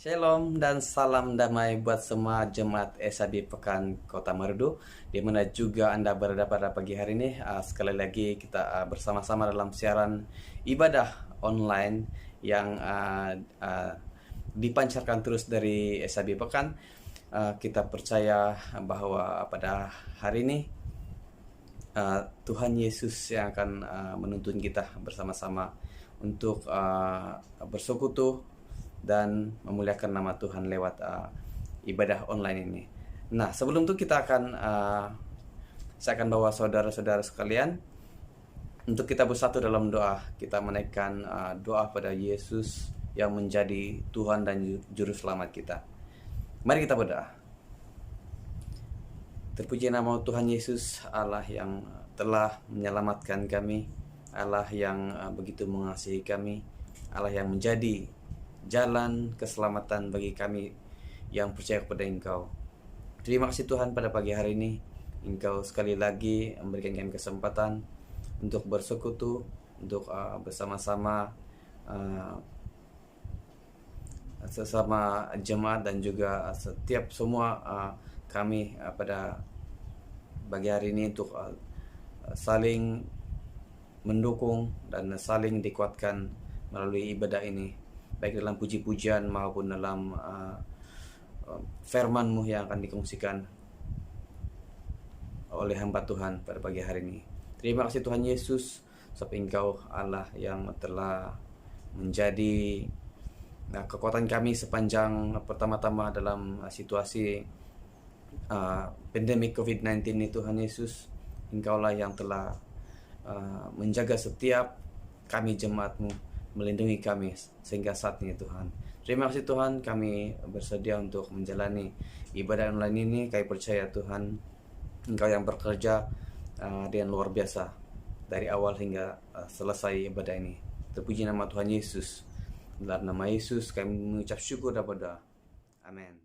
Shalom dan salam damai buat semua jemaat SAB Pekan Kota Marudu, di mana juga Anda berada pada pagi hari ini. Sekali lagi kita bersama-sama dalam siaran ibadah online yang dipancarkan terus dari SAB Pekan. Kita percaya bahwa pada hari ini Tuhan Yesus yang akan menuntun kita bersama-sama untuk bersekutu dan memuliakan nama Tuhan lewat ibadah online ini. Nah, sebelum itu saya akan bawa saudara-saudara sekalian untuk kita bersatu dalam doa. Kita menaikkan doa pada Yesus yang menjadi Tuhan dan Juru Selamat kita. Mari kita berdoa. Terpuji nama Tuhan Yesus, Allah yang telah menyelamatkan kami, Allah yang begitu mengasihi kami, Allah yang menjadi jalan keselamatan bagi kami yang percaya kepada Engkau. Terima kasih Tuhan, pada pagi hari ini Engkau sekali lagi memberikan kami kesempatan untuk bersekutu, untuk bersama-sama sesama jemaat dan juga setiap semua kami pada pagi hari ini untuk saling mendukung dan saling dikuatkan melalui ibadah ini, baik dalam puji-pujian maupun dalam firman-Mu yang akan dikongsikan oleh hamba Tuhan pada pagi hari ini. Terima kasih Tuhan Yesus, sebab Engkau Allah yang telah menjadi kekuatan kami sepanjang pertama-tama dalam situasi pandemik COVID-19 ini. Tuhan Yesus, Engkaulah yang telah menjaga setiap kami jemaat-Mu, melindungi kami sehingga saat ini Tuhan. Terima kasih Tuhan, kami bersedia untuk menjalani ibadah online ini. Kami percaya Tuhan, Engkau yang bekerja dengan luar biasa dari awal hingga selesai ibadah ini. Terpuji nama Tuhan Yesus. Dalam nama Yesus kami mengucap syukur dan berdoa. Amin.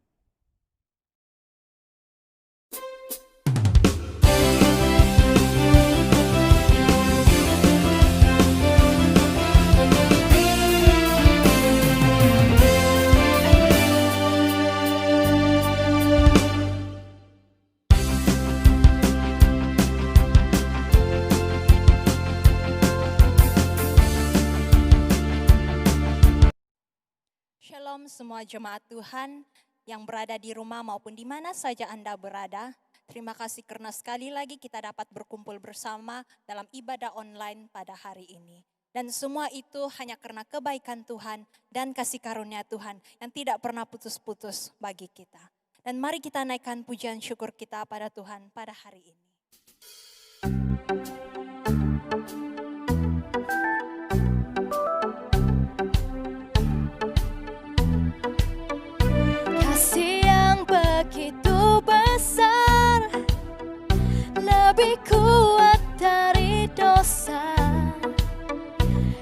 Shalom semua jemaat Tuhan yang berada di rumah maupun di mana saja Anda berada. Terima kasih karena sekali lagi kita dapat berkumpul bersama dalam ibadah online pada hari ini. Dan semua itu hanya karena kebaikan Tuhan dan kasih karunia Tuhan yang tidak pernah putus-putus bagi kita. Dan mari kita naikkan pujian syukur kita pada Tuhan pada hari ini. Begitu besar, lebih kuat dari dosa.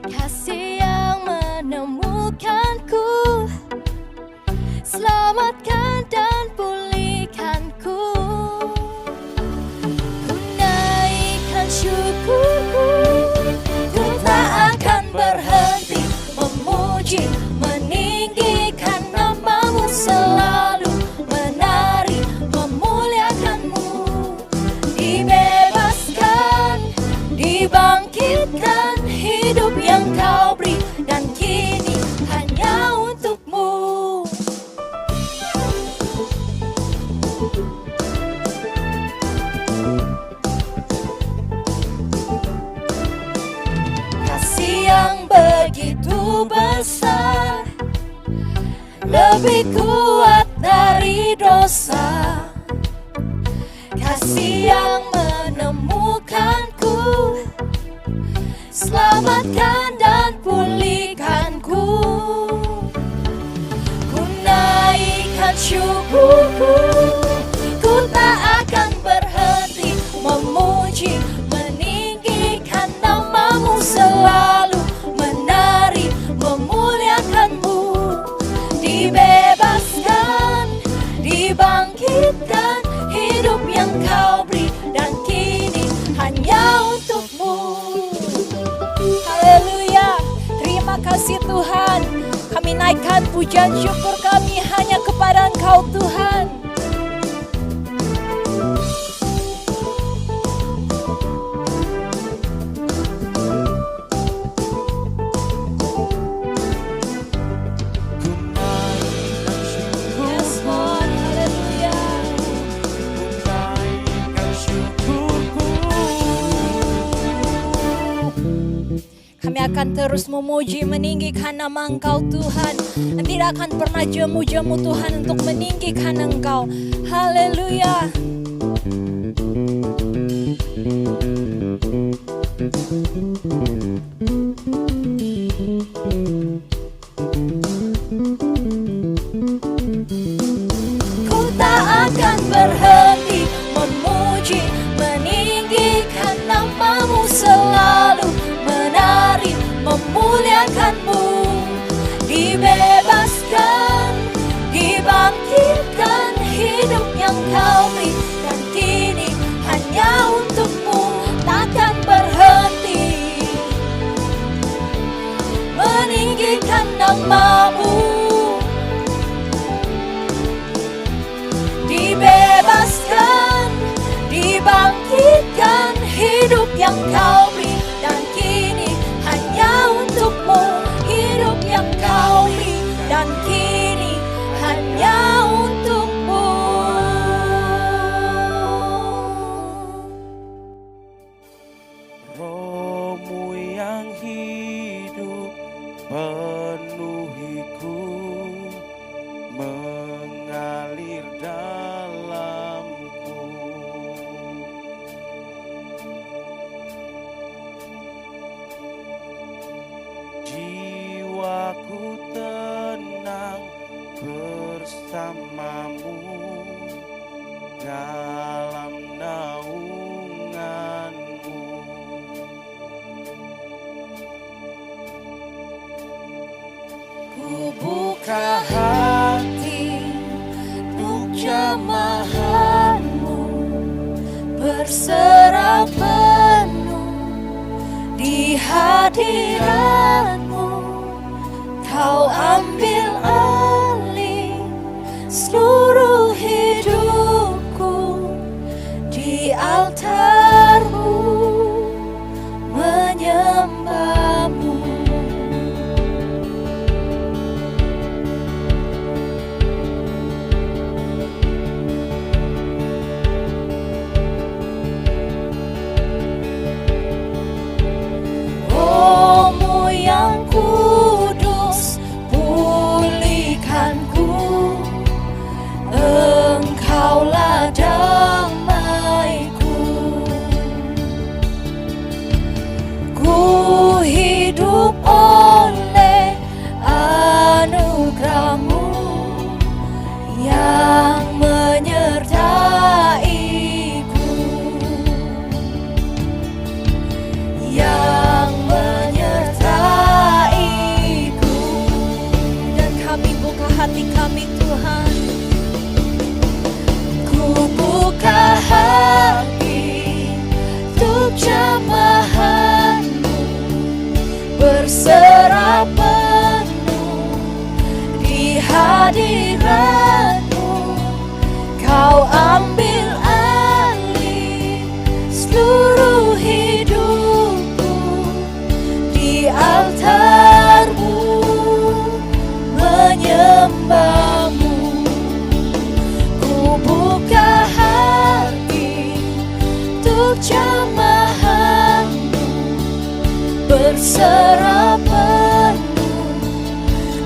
Kasih yang menemukanku, selamatkan dan pulihkanku. Ku naikkan syukurku, ku tak akan berhenti memuji, meninggikan nama-Mu selalu. Dibangkitkan hidup yang Kau beri, dan kini hanya untuk-Mu. Kasih yang begitu besar, lebih kuat dari dosa. Kasih yang menemukanku, selamatkan dan pulihkanku. Ku naikkan syukurku, ku tak akan berhenti memuji, meninggikan nama-Mu selalu, menari, memuliakan-Mu. Dibebaskan, dibangkitkan hidup yang Kau beri, dan kini hanya untuk-Mu. Haleluya. Terima kasih Tuhan. Kami naik menaikkan pujian syukur kami hanya kepada Engkau Tuhan. Yes Lord, haleluya. Kami akan terus memuji, meninggikan nama Engkau Tuhan, dan tidak akan pernah jemu-jemu Tuhan untuk meninggikan Engkau. Haleluya. Ku tak akan berhenti memuji, meninggikan nama-Mu selalu, menari, memuliakan-Mu, dibebaskan, dibangkitkan, hidup yang Kau beri, dan kini hanya untuk-Mu, takkan berhenti, meninggikan nama-Mu, dibebaskan, dibangkitkan, hidup yang Kau beri, dan kini hanya untuk-Mu, hidup yang Kau beri, dan kini hanya untuk-Mu. Roh-Mu yang hidup penuhiku, mengalir dalamku. Jiwaku tenang bersama-Mu dalam naungan-Mu. Ku buka hati untuk jamahan-Mu, berserah penuh di hadirat-Mu. Kau ambil alih seluruh hidupku, di altar-Mu menyembah-Mu. Roh-Mu yang kudus, pulihkanku, Engkaulah damaiku. Ku hidup oleh anugerah-Mu yang menyertaiku, yang menyertaiku. Dan kami buka hati kami Tuhan, ku buka hati untuk jamahan-Mu, berserah penuh di hadirat-Mu. Kau ambil alih seluruh hidupku, di altar-Mu menyembah-Mu. Ku buka hati untuk jamahan-Mu, berserah penuh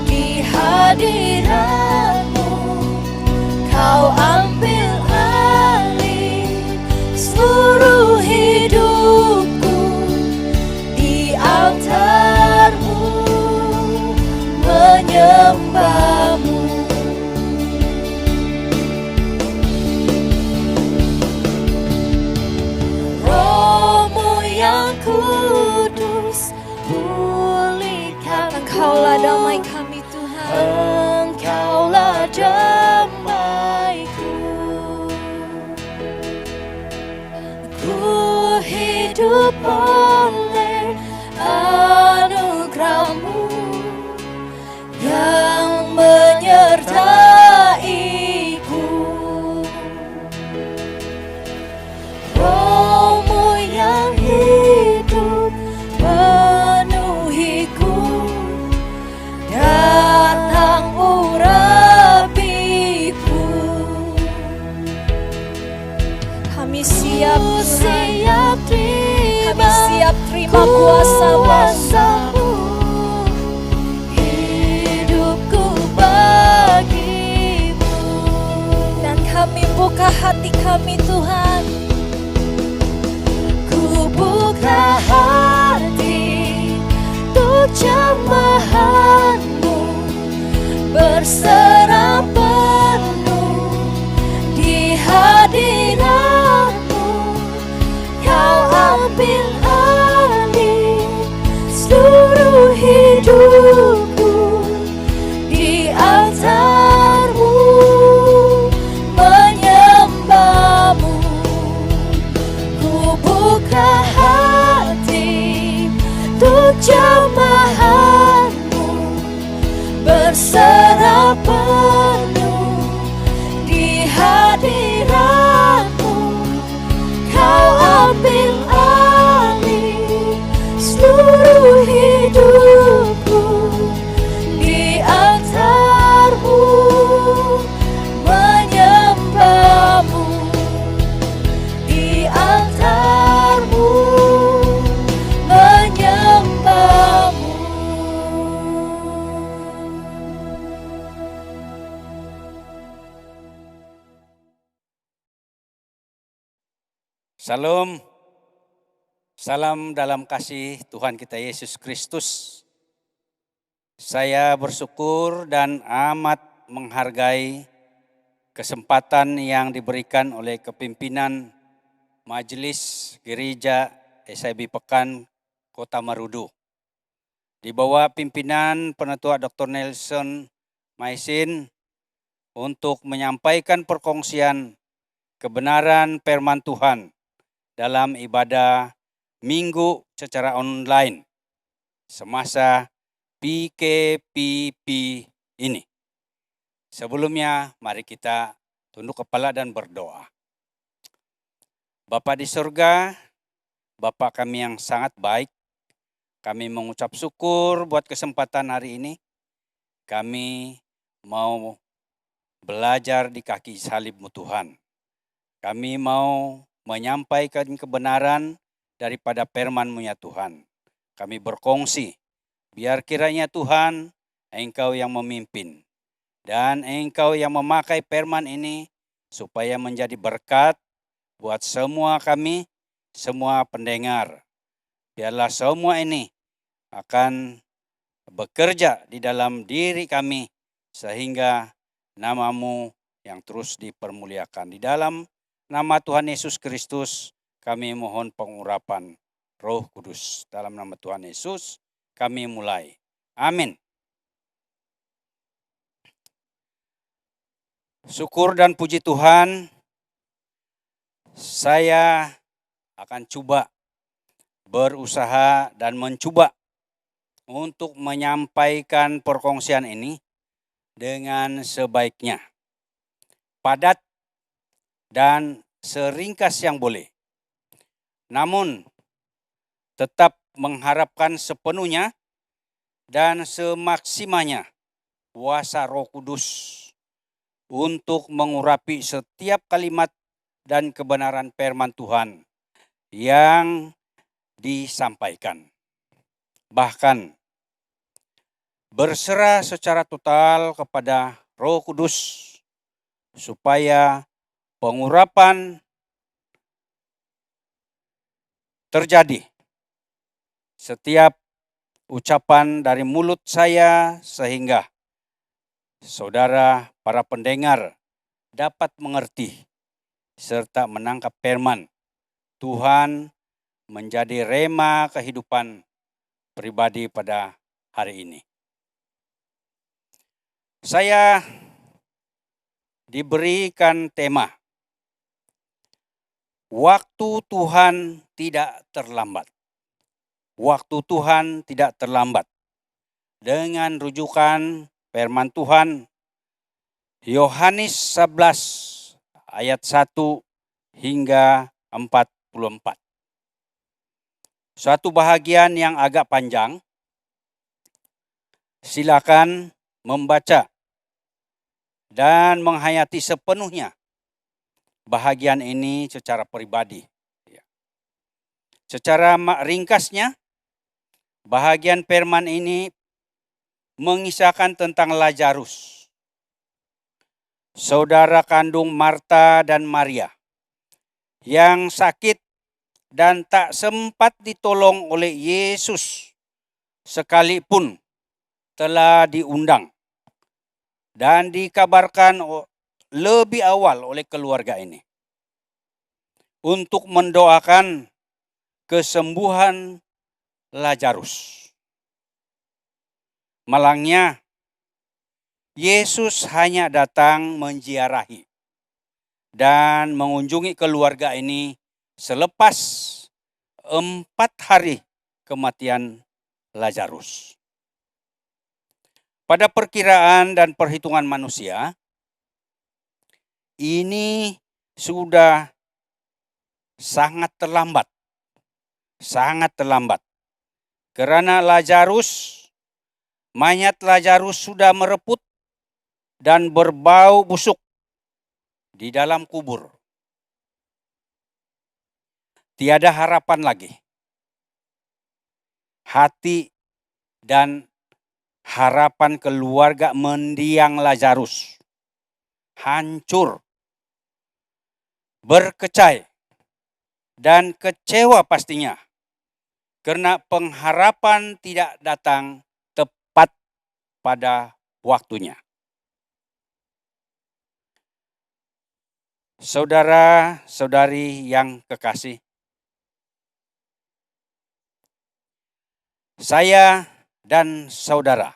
di hadirat-Mu. Kau ambil alih seluruh hidupku, di altar-Mu menyembah-Mu. Roh-Mu yang kudus, apa kuasa-Mu. Hidupku bagimu. Dan kami buka hati kami Tuhan. Ku buka hati untuk jamahan-Mu, berserah penuh di hadirat-Mu. Kau ambil alih seluruh hidupku di altar-Mu, menyembah-Mu. Ku buka hati untuk jamahan-Mu, berserah penuh di hadirat-Mu. Kau ambil alih seluruh hidupku di altar-Mu, menyembah-Mu. Di altar-Mu, menyembah-Mu. Salam, salam dalam kasih Tuhan kita Yesus Kristus. Saya bersyukur dan amat menghargai kesempatan yang diberikan oleh kepimpinan Majelis Gereja SIB Pekan Kota Marudu. Di bawah pimpinan Penatua Dr. Nelson Maisin untuk menyampaikan perkongsian kebenaran firman Tuhan dalam ibadah minggu secara online semasa PKPP ini. Sebelumnya mari kita tunduk kepala dan berdoa. Bapa di surga, Bapa kami yang sangat baik, kami mengucap syukur buat kesempatan hari ini. Kami mau belajar di kaki salib-Mu Tuhan. Kami mau menyampaikan kebenaran daripada firman-Mu ya Tuhan. Kami berkongsi, biar kiranya Tuhan Engkau yang memimpin. Dan Engkau yang memakai firman ini supaya menjadi berkat buat semua kami, semua pendengar. Biarlah semua ini akan bekerja di dalam diri kami sehingga nama-Mu yang terus dipermuliakan. Di dalam nama Tuhan Yesus Kristus kami mohon pengurapan Roh Kudus. Dalam nama Tuhan Yesus kami mulai. Amin. Syukur dan puji Tuhan, saya akan coba berusaha dan mencoba untuk menyampaikan perkongsian ini dengan sebaiknya, padat dan seringkas yang boleh. Namun tetap mengharapkan sepenuhnya dan semaksimalnya kuasa Roh Kudus untuk mengurapi setiap kalimat dan kebenaran firman Tuhan yang disampaikan. Bahkan berserah secara total kepada Roh Kudus supaya pengurapan terjadi. Setiap ucapan dari mulut saya sehingga saudara para pendengar dapat mengerti serta menangkap firman Tuhan menjadi rema kehidupan pribadi pada hari ini. Saya diberikan tema waktu Tuhan tidak terlambat. Waktu Tuhan tidak terlambat. Dengan rujukan firman Tuhan Yohanes 11 ayat 1 hingga 44. Suatu bahagian yang agak panjang. Silakan membaca dan menghayati sepenuhnya bahagian ini secara pribadi. Secara ringkasnya, Bahagian firman ini mengisahkan tentang Lazarus, saudara kandung Marta dan Maria, yang sakit dan tak sempat ditolong oleh Yesus sekalipun telah diundang dan dikabarkan lebih awal oleh keluarga ini untuk mendoakan kesembuhan Lazarus. Malangnya, Yesus hanya datang menziarahi dan mengunjungi keluarga ini selepas 4 hari kematian Lazarus. Pada perkiraan dan perhitungan manusia, ini sudah sangat terlambat. Karena mayat Lazarus sudah mereput dan berbau busuk di dalam kubur. Tiada harapan lagi. Hati dan harapan keluarga mendiang Lazarus hancur, berkecai, dan kecewa pastinya karena pengharapan tidak datang tepat pada waktunya. Saudara-saudari yang kekasih, saya dan saudara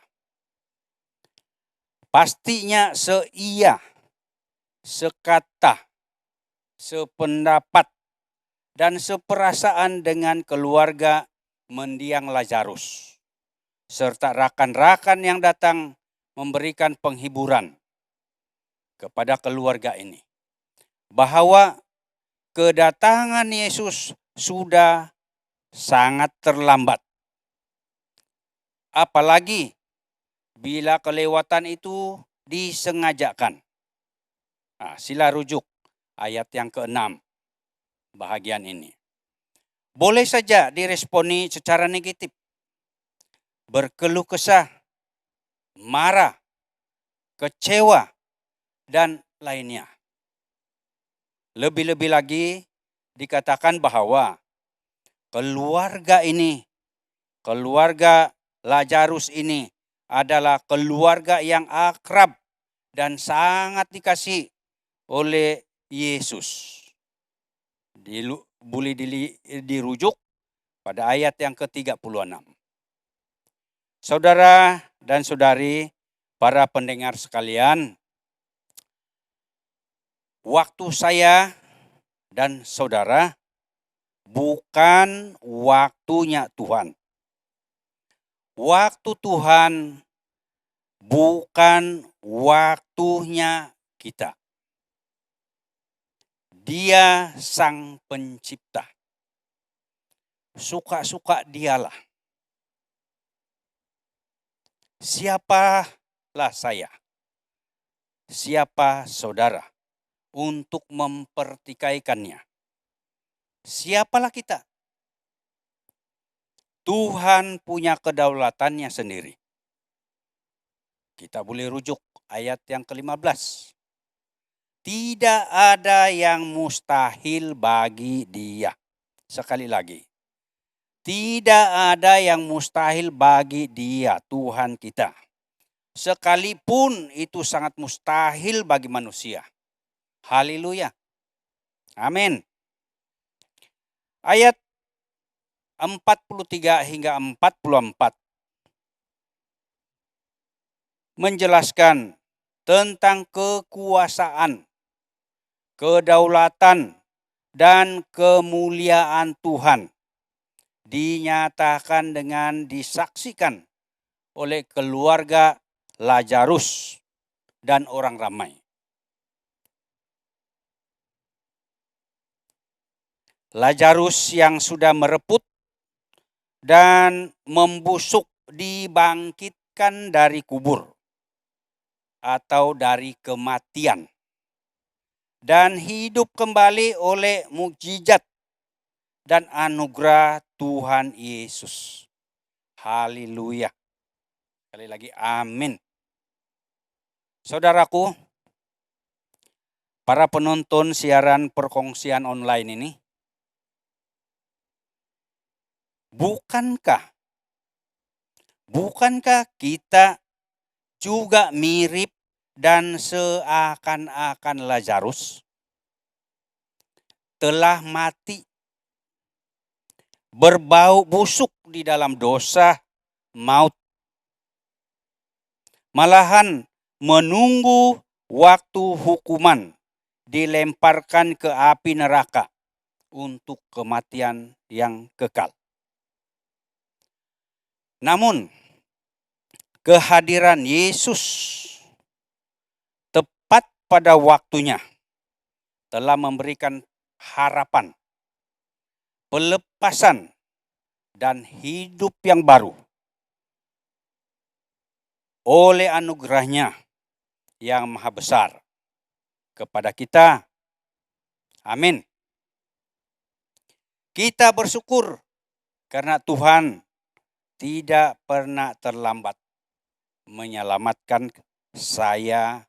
pastinya seia, sekata, sependapat, dan seperasaan dengan keluarga mendiang Lazarus, serta rakan-rakan yang datang memberikan penghiburan kepada keluarga ini, bahwa kedatangan Yesus sudah sangat terlambat. Apalagi bila kelewatan itu disengajakan. Sila rujuk ayat yang ke-6 bahagian ini. Boleh saja diresponi secara negatif, berkeluh kesah, marah, kecewa, dan lainnya. Lebih-lebih lagi dikatakan bahwa keluarga Lazarus ini adalah keluarga yang akrab dan sangat dikasihi oleh Yesus. Boleh dirujuk pada ayat yang ke-36. Saudara dan saudari, para pendengar sekalian, waktu saya dan saudara bukan waktunya Tuhan. Waktu Tuhan bukan waktunya kita. Dia sang pencipta. Suka-suka dialah. Siapalah saya? Siapa saudara untuk mempertikaikannya? Siapalah kita? Tuhan punya kedaulatannya sendiri. Kita boleh rujuk ayat yang ke-15. Tidak ada yang mustahil bagi Dia. Sekali lagi. Tidak ada yang mustahil bagi Dia, Tuhan kita. Sekalipun itu sangat mustahil bagi manusia. Haleluya. Amin. Ayat 43 hingga 44 menjelaskan tentang kekuasaan, kedaulatan, dan kemuliaan Tuhan dinyatakan dengan disaksikan oleh keluarga Lazarus dan orang ramai. Lazarus yang sudah mereput dan membusuk dibangkitkan dari kubur atau dari kematian dan hidup kembali oleh mukjizat dan anugerah Tuhan Yesus. Haleluya. Sekali lagi amin. Saudaraku, para penonton siaran perkongsian online ini, bukankah kita juga mirip dan seakan-akan Lazarus telah mati, berbau busuk di dalam dosa maut, malahan menunggu waktu hukuman, dilemparkan ke api neraka untuk kematian yang kekal. Namun, kehadiran Yesus tepat pada waktunya telah memberikan harapan, pelepasan, dan hidup yang baru oleh anugerahnya yang maha besar kepada kita. Amin. Kita bersyukur karena Tuhan tidak pernah terlambat menyelamatkan saya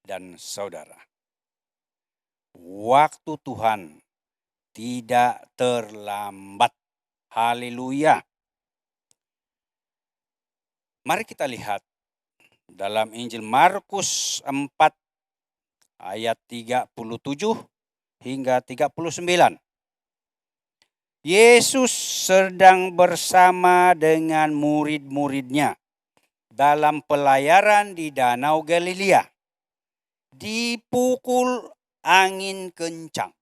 dan saudara. Waktu Tuhan tidak terlambat. Haleluya. Mari kita lihat dalam Injil Markus 4 ayat 37 hingga 39. Yesus sedang bersama dengan murid-muridnya dalam pelayaran di Danau Galilea. Dipukul angin kencang,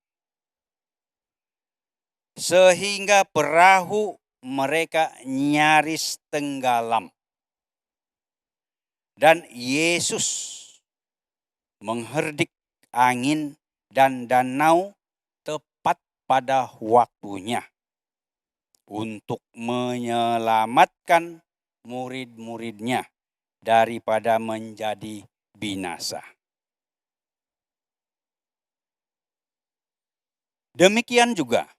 sehingga perahu mereka nyaris tenggelam. Dan Yesus mengherdik angin dan danau tepat pada waktunya untuk menyelamatkan murid-muridnya daripada menjadi binasa. Demikian juga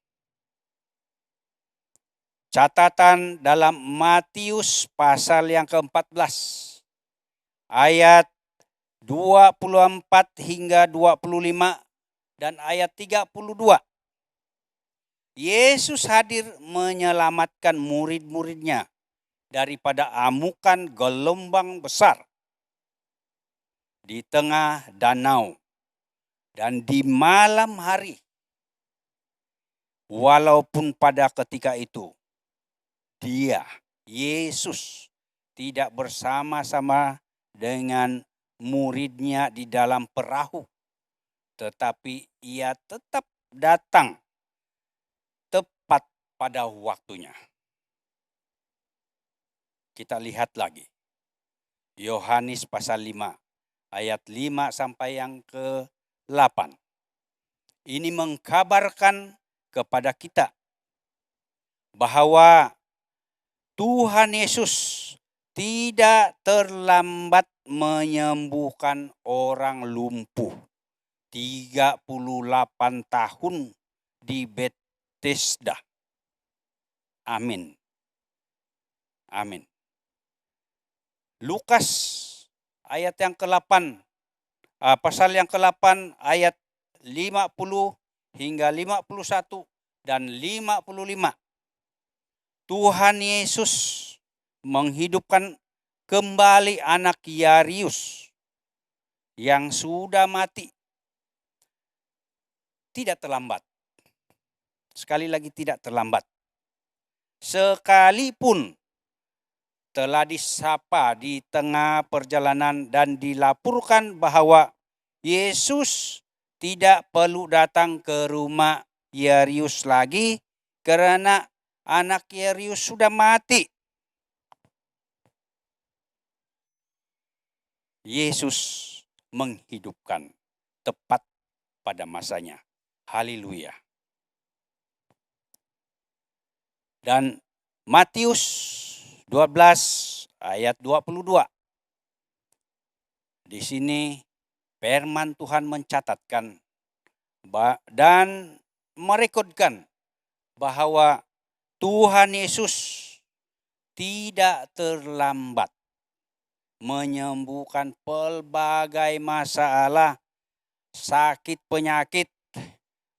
catatan dalam Matius pasal yang ke-14 ayat 24 hingga 25 dan ayat 32. Yesus hadir menyelamatkan murid-muridnya daripada amukan gelombang besar di tengah danau dan di malam hari. Walaupun pada ketika itu Yesus tidak bersama-sama dengan muridnya di dalam perahu, tetapi ia tetap datang tepat pada waktunya. Kita lihat lagi Yohanes pasal 5 ayat 5 sampai yang ke-8. Ini mengkabarkan kepada kita bahwa Tuhan Yesus tidak terlambat menyembuhkan orang lumpuh 38 tahun di Bethesda. Amin. Amin. Lukas ayat yang ke-8, pasal yang ke-8 ayat 50 hingga 51 dan 55. Tuhan Yesus menghidupkan kembali anak Yairus yang sudah mati. Tidak terlambat. Sekali lagi tidak terlambat. Sekalipun telah disapa di tengah perjalanan dan dilaporkan bahwa Yesus tidak perlu datang ke rumah Yairus lagi karena anak Yairus sudah mati. Yesus menghidupkan tepat pada masanya. Haleluya. Dan Matius 12 ayat 22. Di sini firman Tuhan mencatatkan dan merekodkan bahwa Tuhan Yesus tidak terlambat menyembuhkan pelbagai masalah, sakit penyakit,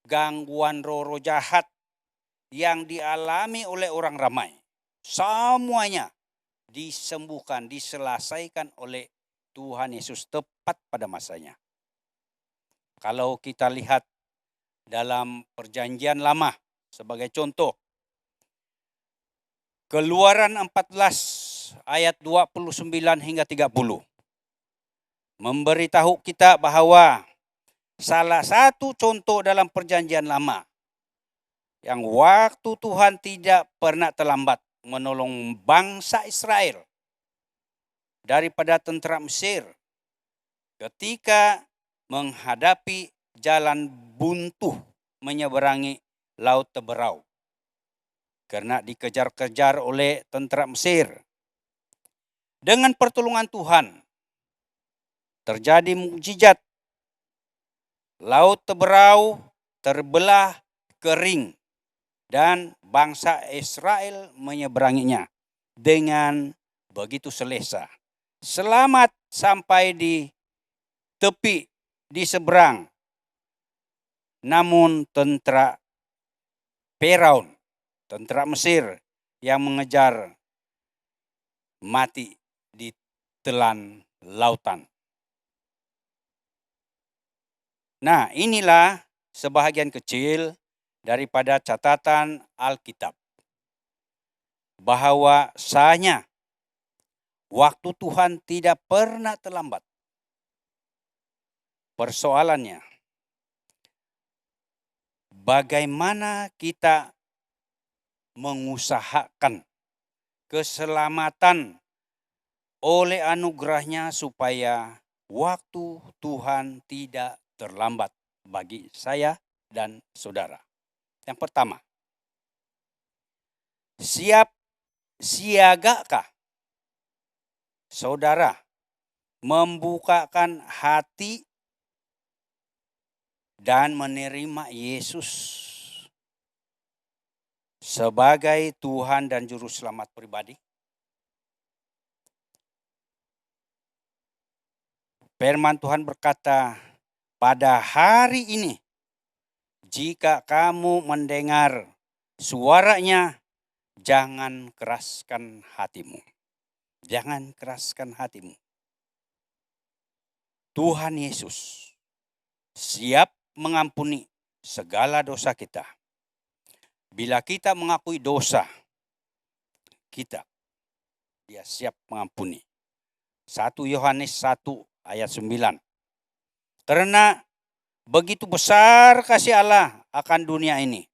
gangguan roh jahat yang dialami oleh orang ramai. Semuanya disembuhkan, diselesaikan oleh Tuhan Yesus tepat pada masanya. Kalau kita lihat dalam Perjanjian Lama sebagai contoh, Keluaran 14 ayat 29 hingga 30 memberitahu kita bahwa salah satu contoh dalam Perjanjian Lama yang waktu Tuhan tidak pernah terlambat menolong bangsa Israel daripada tentara Mesir ketika menghadapi jalan buntu menyeberangi Laut Teberau karena dikejar-kejar oleh tentara Mesir. Dengan pertolongan Tuhan terjadi mukjizat. Laut Teberau terbelah kering dan bangsa Israel menyeberanginya dengan begitu selesa. Selamat sampai di tepi, di seberang. Namun tentara Firaun, tentara Mesir yang mengejar, mati di telan lautan. Nah, inilah sebahagian kecil daripada catatan Alkitab. Bahwa sahnya waktu Tuhan tidak pernah terlambat. Persoalannya, bagaimana kita mengusahakan keselamatan oleh anugerahnya supaya waktu Tuhan tidak terlambat bagi saya dan saudara. Yang pertama, siagakah saudara membukakan hati dan menerima Yesus sebagai Tuhan dan Juru Selamat pribadi? Firman Tuhan berkata, pada hari ini, jika kamu mendengar suaranya, jangan keraskan hatimu. Jangan keraskan hatimu. Tuhan Yesus siap mengampuni segala dosa kita. Bila kita mengakui dosa kita, Dia siap mengampuni. 1 Yohanes 1 ayat 9. Karena begitu besar kasih Allah akan dunia ini,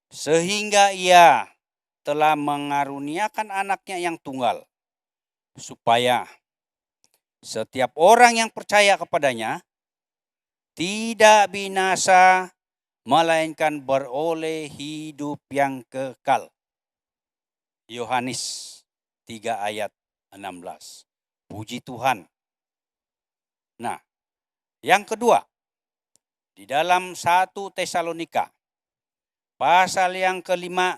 sehingga Ia telah mengaruniakan anaknya yang tunggal, supaya setiap orang yang percaya kepadanya tidak binasa, melainkan beroleh hidup yang kekal. Yohanes 3 ayat 16. Puji Tuhan. Nah, yang kedua, di dalam 1 Tesalonika, pasal yang kelima,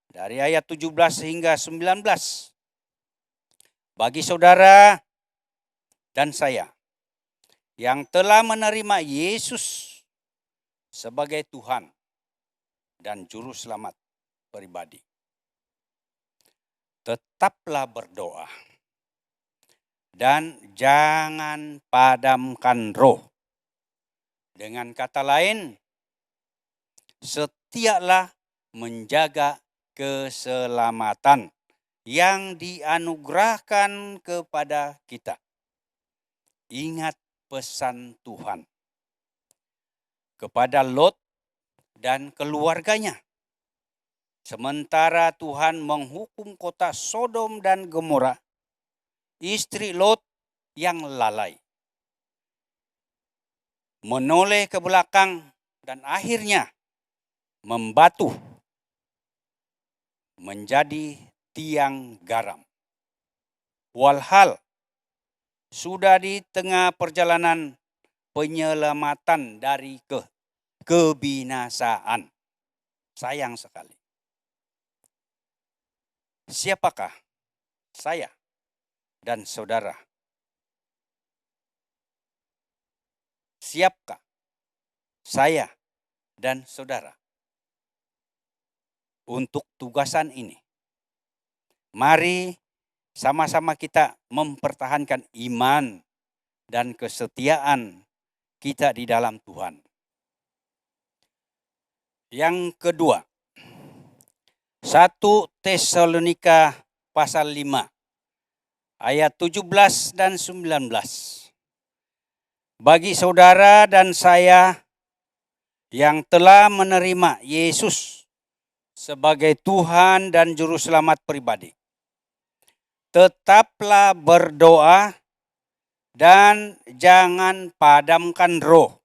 dari ayat 17 hingga 19. Bagi saudara dan saya yang telah menerima Yesus sebagai Tuhan dan Juru Selamat pribadi, tetaplah berdoa dan jangan padamkan roh. Dengan kata lain, setialah menjaga keselamatan yang dianugerahkan kepada kita. Ingat pesan Tuhan kepada Lot dan keluarganya. Sementara Tuhan menghukum kota Sodom dan Gomora, istri Lot yang lalai menoleh ke belakang dan akhirnya membatu menjadi tiang garam. Walhal sudah di tengah perjalanan penyelamatan dari kebinasaan. sayang sekali. Siapakah saya dan saudara? Siapkah saya dan saudara untuk tugasan ini? Mari sama-sama kita mempertahankan iman dan kesetiaan kita di dalam Tuhan. Yang kedua, 1 Tesalonika pasal 5 ayat 17 dan 19. Bagi saudara dan saya yang telah menerima Yesus sebagai Tuhan dan Juru Selamat pribadi, tetaplah berdoa dan jangan padamkan roh.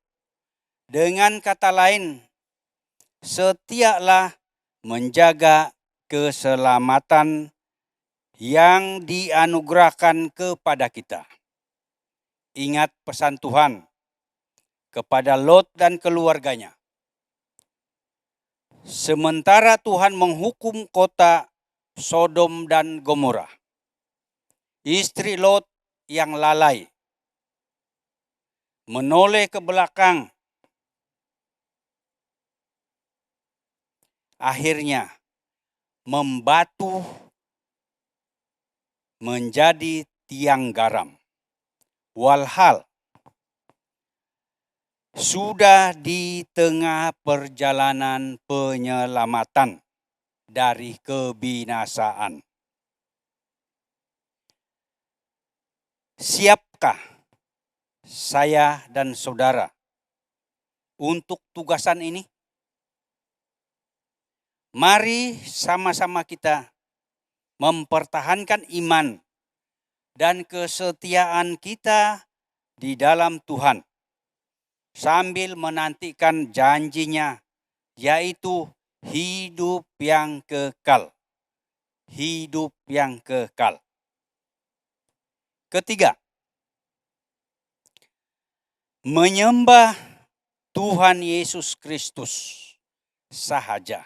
Dengan kata lain, setialah menjaga keselamatan yang dianugerahkan kepada kita. Ingat pesan Tuhan kepada Lot dan keluarganya. Sementara Tuhan menghukum kota Sodom dan Gomora, istri Lot yang lalai menoleh ke belakang, akhirnya membatu menjadi tiang garam. Walhal sudah di tengah perjalanan penyelamatan dari kebinasaan. Siapkah saya dan saudara untuk tugasan ini? Mari sama-sama kita mempertahankan iman dan kesetiaan kita di dalam Tuhan, sambil menantikan janjinya, yaitu hidup yang kekal. Hidup yang kekal. Ketiga, menyembah Tuhan Yesus Kristus sahaja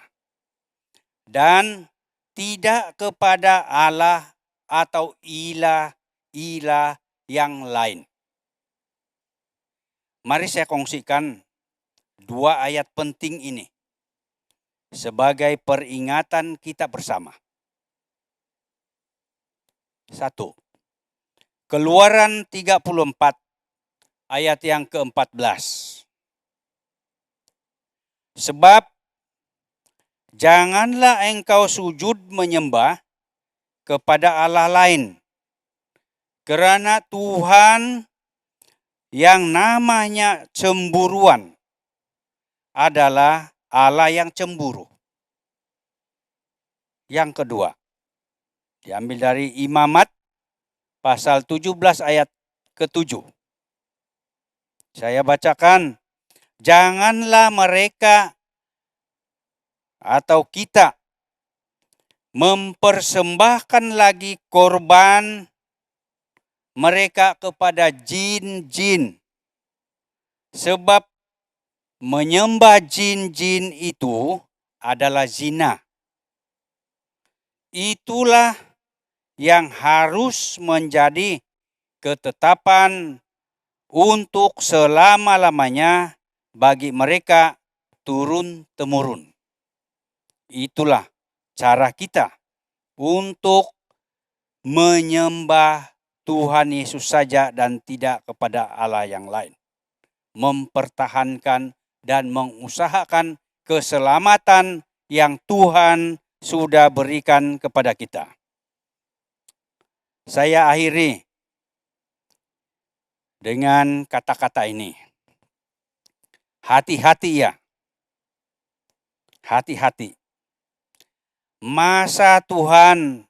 dan tidak kepada Allah atau ilah-ilah yang lain. Mari saya kongsikan 2 ayat penting ini sebagai peringatan kita bersama. 1. Keluaran 34 ayat yang ke-14. Sebab janganlah engkau sujud menyembah kepada Allah lain, kerana Tuhan yang namanya cemburuan adalah Allah yang cemburu. Yang kedua, diambil dari Imamat pasal 17 ayat ke-7. Saya bacakan, janganlah mereka atau kita mempersembahkan lagi korban mereka kepada jin-jin, sebab menyembah jin-jin itu adalah zina. Itulah yang harus menjadi ketetapan untuk selama-lamanya bagi mereka turun-temurun. Itulah cara kita untuk menyembah Tuhan Yesus saja dan tidak kepada Allah yang lain. Mempertahankan dan mengusahakan keselamatan yang Tuhan sudah berikan kepada kita. Saya akhiri dengan kata-kata ini. Hati-hati ya. Hati-hati. Masa Tuhan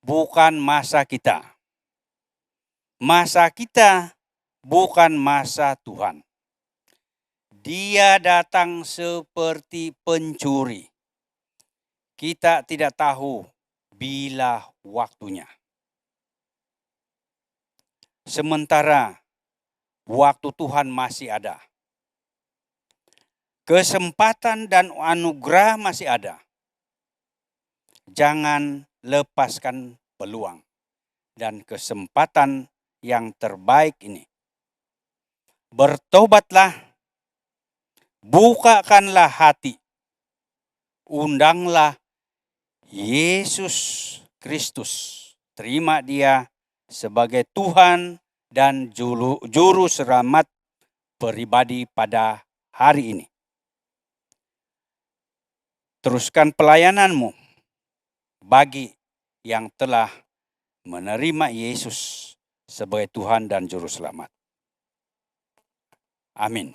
bukan masa kita. Masa kita bukan masa Tuhan. Dia datang seperti pencuri. Kita tidak tahu bila waktunya. Sementara waktu Tuhan masih ada. Kesempatan dan anugerah masih ada. Jangan lepaskan peluang dan kesempatan yang terbaik ini. Bertobatlah, bukakanlah hati, undanglah Yesus Kristus. Terima Dia sebagai Tuhan dan juru selamat pribadi pada hari ini. Teruskan pelayananmu bagi yang telah menerima Yesus sebagai Tuhan dan juru selamat. Amin.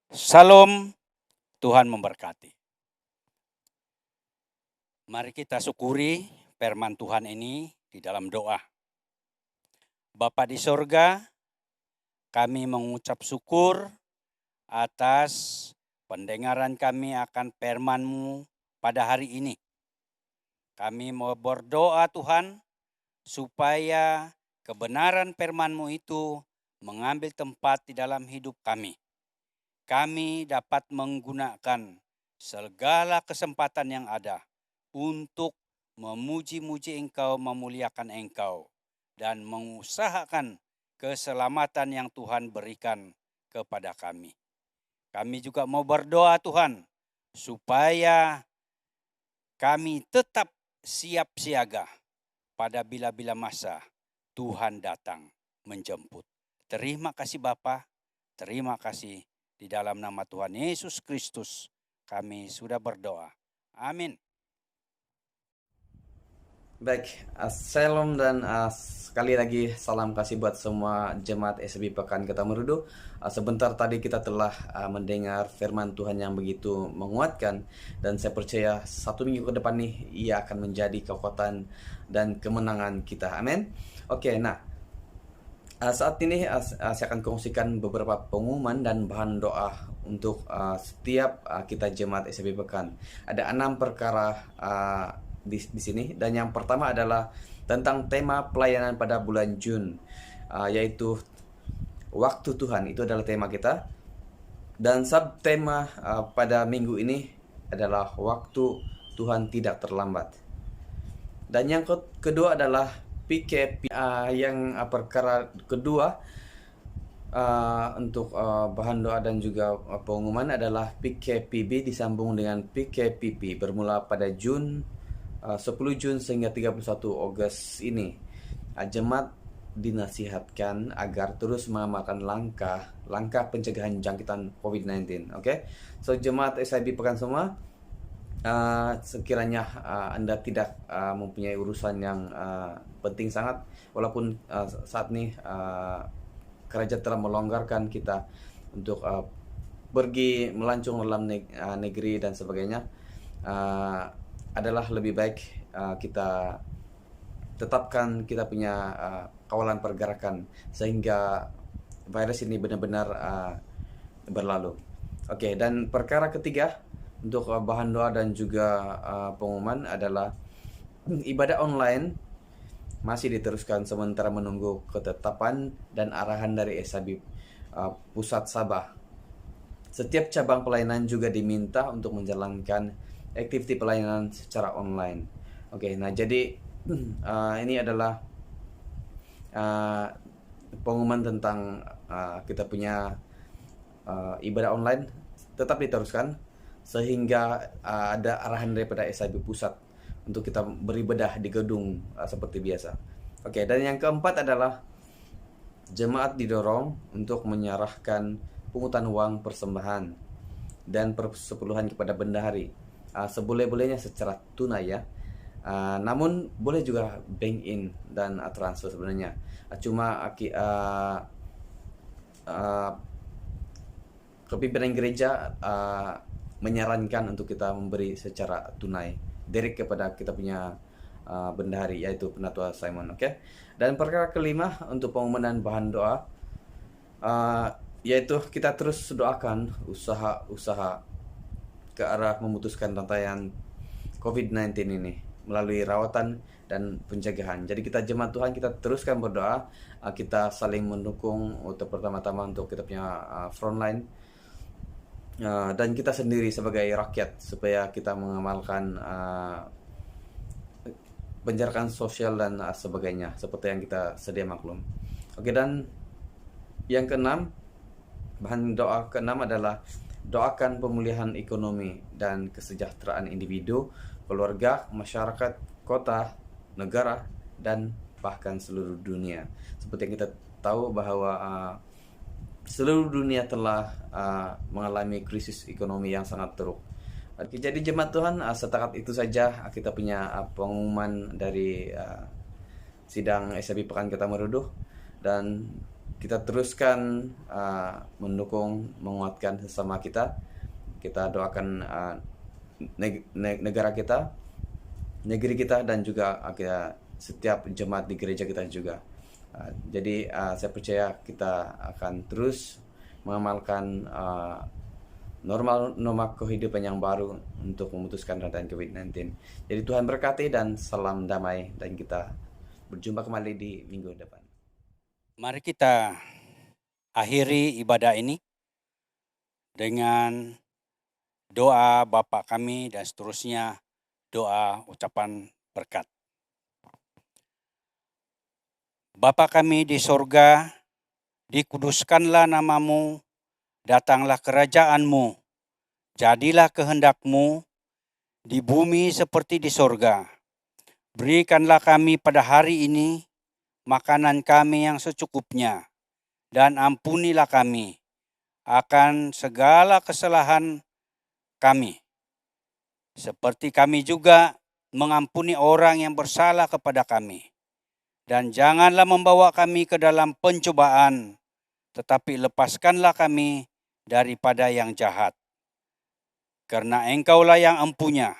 Salam, Tuhan memberkati. Mari kita syukuri firman Tuhan ini di dalam doa. Bapa di sorga, kami mengucap syukur atas pendengaran kami akan firman-Mu pada hari ini. Kami mau berdoa Tuhan, supaya kebenaran firman-Mu itu mengambil tempat di dalam hidup kami. Kami dapat menggunakan segala kesempatan yang ada untuk memuji-muji Engkau, memuliakan Engkau, dan mengusahakan keselamatan yang Tuhan berikan kepada kami. Kami juga mau berdoa Tuhan, supaya kami tetap siap siaga pada bila-bila masa Tuhan datang menjemput. Terima kasih Bapa, terima kasih di dalam nama Tuhan Yesus Kristus kami sudah berdoa. Amin. Baik, Shalom dan sekali lagi salam kasih buat semua jemaat SB Pekan Kota Merudu. Sebentar tadi kita telah mendengar firman Tuhan yang begitu menguatkan, dan saya percaya 1 minggu ke depan nih ia akan menjadi kekuatan dan kemenangan kita. Amin. Oke, nah saat ini saya akan kongsikan beberapa pengumuman dan bahan doa untuk setiap kita jemaat SB Pekan. Ada 6 perkara di sini, dan yang pertama adalah tentang tema pelayanan pada bulan Jun, yaitu waktu Tuhan. Itu adalah tema kita, dan subtema pada minggu ini adalah waktu Tuhan tidak terlambat. Dan yang kedua adalah PKP. Yang perkara kedua untuk bahan doa dan juga pengumuman adalah PKPB disambung dengan PKPP bermula pada 10 Jun sehingga 31 Agustus ini. Jemaat dinasihatkan agar terus mengamalkan langkah pencegahan jangkitan COVID-19. Oke. So jemaat SIB Pekan semua, sekiranya Anda tidak mempunyai urusan yang penting sangat, walaupun saat ini kerajaan telah melonggarkan kita untuk pergi melancong dalam negeri dan sebagainya, adalah lebih baik kita tetapkan kita punya kawalan pergerakan sehingga virus ini benar-benar berlalu. Oke, dan perkara ketiga untuk bahan doa dan juga pengumuman adalah ibadah online masih diteruskan sementara menunggu ketetapan dan arahan dari SAB Pusat Sabah. Setiap cabang pelayanan juga diminta untuk menjalankan aktiviti pelayanan secara online. Oke, nah jadi ini adalah pengumuman tentang kita punya ibadah online tetap diteruskan sehingga ada arahan daripada SIB Pusat untuk kita beribadah di gedung seperti biasa. Oke, dan yang keempat adalah jemaat didorong untuk menyerahkan pungutan uang persembahan dan persepuluhan kepada bendahari. Seboleh-bolehnya secara tunai ya. Namun boleh juga bank in dan transfer sebenarnya. Cuma kepimpinan gereja menyarankan untuk kita memberi secara tunai direct kepada kita punya bendahari, yaitu Penatua Simon. Oke. Dan perkara kelima untuk pengumuman bahan doa, yaitu kita terus doakan usaha-usaha ke arah memutuskan rantaian COVID-19 ini melalui rawatan dan pencegahan. Jadi kita jemaat Tuhan, kita teruskan berdoa, kita saling mendukung untuk pertama-tama untuk kita punya frontline, dan kita sendiri sebagai rakyat supaya kita mengamalkan penjarakan sosial dan sebagainya, seperti yang kita sedia maklum. Oke, dan yang keenam, bahan doa keenam adalah doakan pemulihan ekonomi dan kesejahteraan individu, keluarga, masyarakat, kota, negara, dan bahkan seluruh dunia. Seperti yang kita tahu bahwa seluruh dunia telah mengalami krisis ekonomi yang sangat teruk. Jadi jemaat Tuhan, setakat itu saja kita punya pengumuman dari sidang SAB Pekan Kata Meruduh, dan kita teruskan mendukung, menguatkan sesama kita. Kita doakan negara kita, negeri kita, dan juga setiap jemaat di gereja kita juga. Jadi saya percaya kita akan terus mengamalkan norma kehidupan yang baru untuk memutuskan rantai COVID-19. Jadi Tuhan berkati dan salam damai, dan kita berjumpa kembali di minggu depan. Mari kita akhiri ibadah ini dengan doa Bapa kami dan seterusnya doa ucapan berkat. Bapa kami di sorga, dikuduskanlah namamu, datanglah kerajaan-Mu, jadilah kehendak-Mu di bumi seperti di sorga. Berikanlah kami pada hari ini makanan kami yang secukupnya, dan ampunilah kami akan segala kesalahan kami, seperti kami juga mengampuni orang yang bersalah kepada kami. Dan janganlah membawa kami ke dalam pencobaan, tetapi lepaskanlah kami daripada yang jahat. Karena Engkaulah yang empunya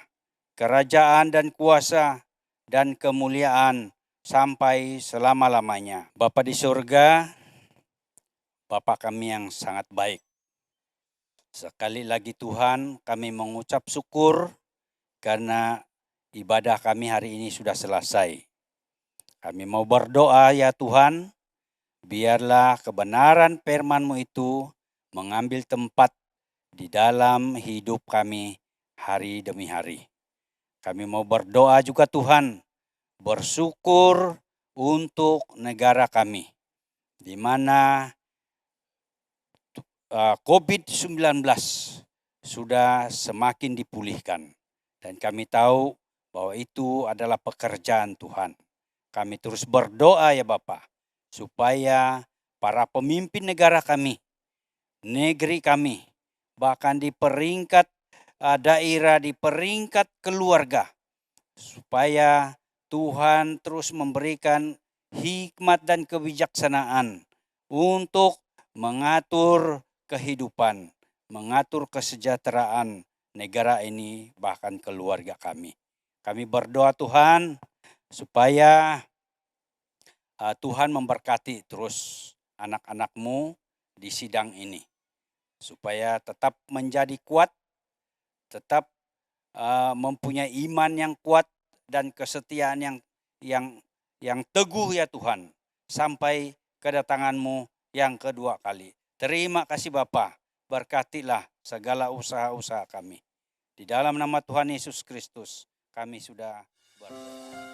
kerajaan dan kuasa dan kemuliaan sampai selama-lamanya. Bapa di surga, Bapa kami yang sangat baik. Sekali lagi Tuhan, kami mengucap syukur karena ibadah kami hari ini sudah selesai. Kami mau berdoa ya Tuhan, biarlah kebenaran firman-Mu itu mengambil tempat di dalam hidup kami hari demi hari. Kami mau berdoa juga Tuhan, bersyukur untuk negara kami, di mana COVID-19 sudah semakin dipulihkan. Dan kami tahu bahwa itu adalah pekerjaan Tuhan. Kami terus berdoa ya Bapa, supaya para pemimpin negara kami, negeri kami, bahkan di peringkat daerah, di peringkat keluarga, supaya Tuhan terus memberikan hikmat dan kebijaksanaan untuk mengatur kehidupan, mengatur kesejahteraan negara ini, bahkan keluarga kami. Kami berdoa Tuhan, supaya Tuhan memberkati terus anak-anak-Mu di sidang ini, supaya tetap menjadi kuat, tetap mempunyai iman yang kuat dan kesetiaan yang teguh ya Tuhan, sampai kedatangan-Mu yang kedua kali. Terima kasih Bapa, berkatilah segala usaha-usaha kami. Di dalam nama Tuhan Yesus Kristus kami sudah berdoa.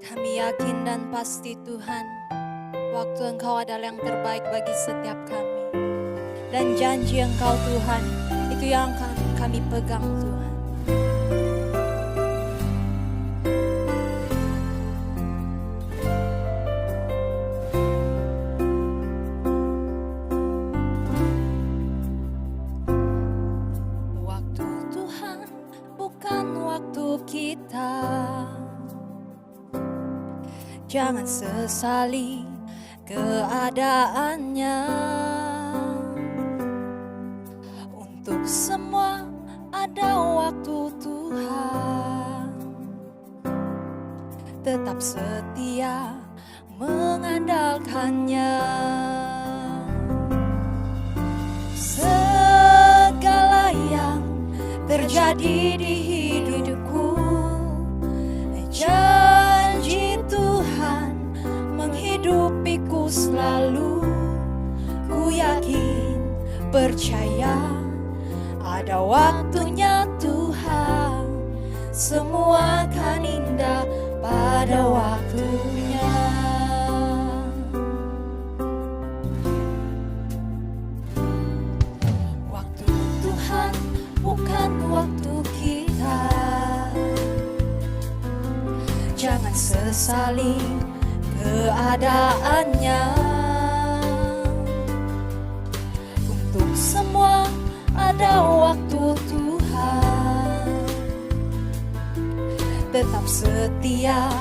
Kami yakin dan pasti Tuhan, waktu Engkau adalah yang terbaik bagi setiap kami. Dan janji Engkau Tuhan, itu yang akan kami pegang Tuhan. Waktu Tuhan bukan waktu kita. Jangan sesali keadaannya. Untuk semua ada waktu Tuhan. Tetap setia mengandalkannya. Segala yang terjadi di hidupku, janji Tuhan menghidupiku selalu. Ku yakin, percaya pada waktunya Tuhan, semua akan indah pada waktunya. Waktu Tuhan bukan waktu kita. Jangan sesali keadaannya. Untuk semua ada waktu Tuhan. Tetap setia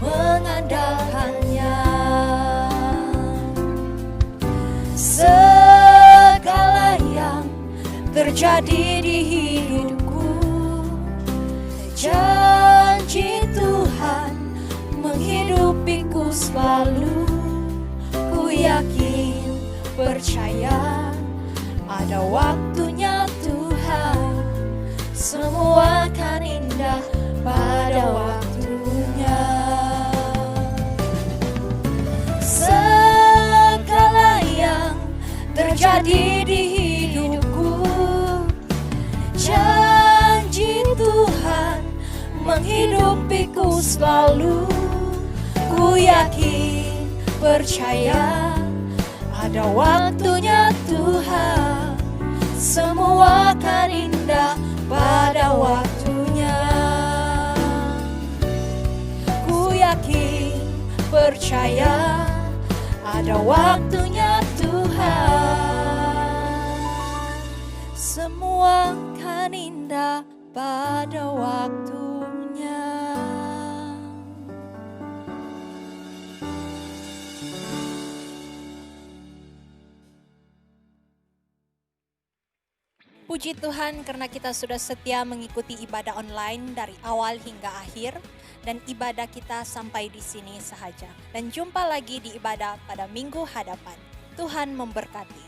mengandalkannya. Segala yang terjadi di hidupku, janji Tuhan menghidupiku selalu. Ku yakin, percaya, ada waktunya Tuhan, semua akan indah pada waktunya. Segala yang terjadi di hidupku, janji Tuhan menghidupiku selalu. Ku yakin, percaya, ada waktunya Tuhan, semua akan indah pada waktunya. Ku yakin, percaya, ada waktunya Tuhan, semua akan indah pada waktunya. Puji Tuhan karena kita sudah setia mengikuti ibadah online dari awal hingga akhir, dan ibadah kita sampai di sini sahaja. Dan jumpa lagi di ibadah pada minggu hadapan. Tuhan memberkati.